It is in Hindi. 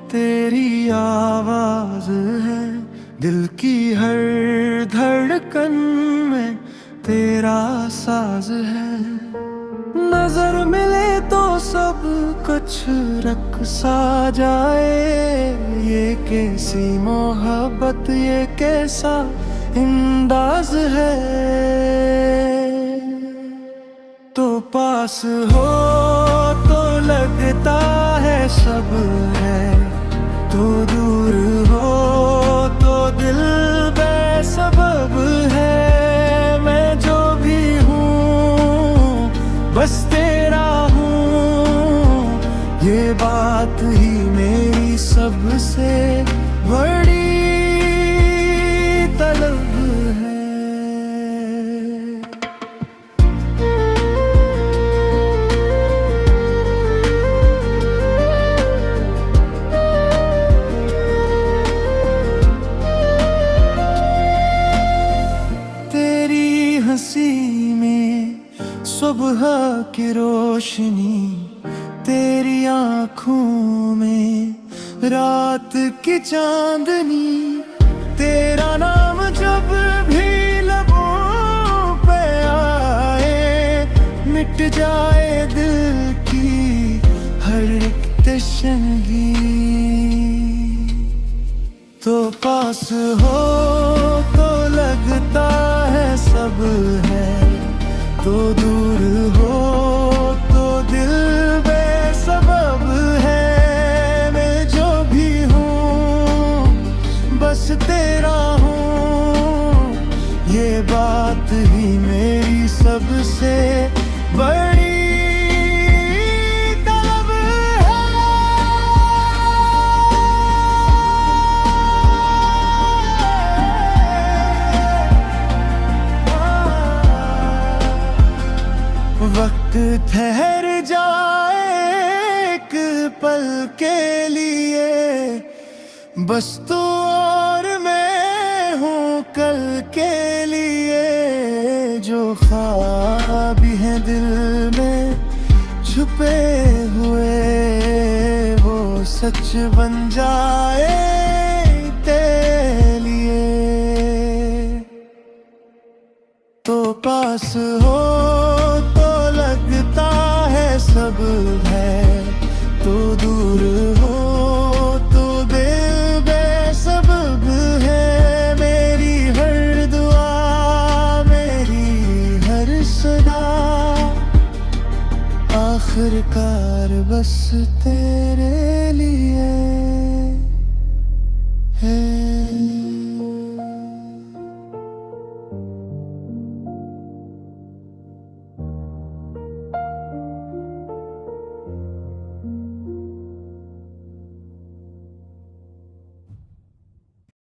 तेरी आवाज है दिल की हर धड़कन में, तेरा साज है। नजर मिले तो सब कुछ रक़्सा जाए, ये कैसी मोहब्बत, ये कैसा अंदाज है। तो पास हो तो लगता है सब है, तो दूर हो तो दिल बेसबब है। मैं जो भी हूँ बस तेरा हूँ, ये बात ही मेरी सबसे बड़ी तलब है। हंसी में सुबह की रोशनी, तेरी आँखों में रात की चांदनी। तेरा नाम जब भी लबों पे आए, मिट जाए दिल की हर एक तशनगी। तो पास हो तो लगता है सब है, तो दूर हो तो दिल बेसबब है। मैं जो भी हूँ बस तेरा हूँ, ये बात ही मेरी सबसे बड़ी वक्त ठहर जाए एक पल के लिए, बस तू और मैं हूँ कल के लिए। जो ख्वाब हैं दिल में छुपे हुए, वो सच बन जाए तेरे लिए। तो पास हो लगता है सब है, तो दूर हो तो दिल बेसबब है। मेरी हर दुआ, मेरी हर सदा, आखिरकार बस तेरे लिए है।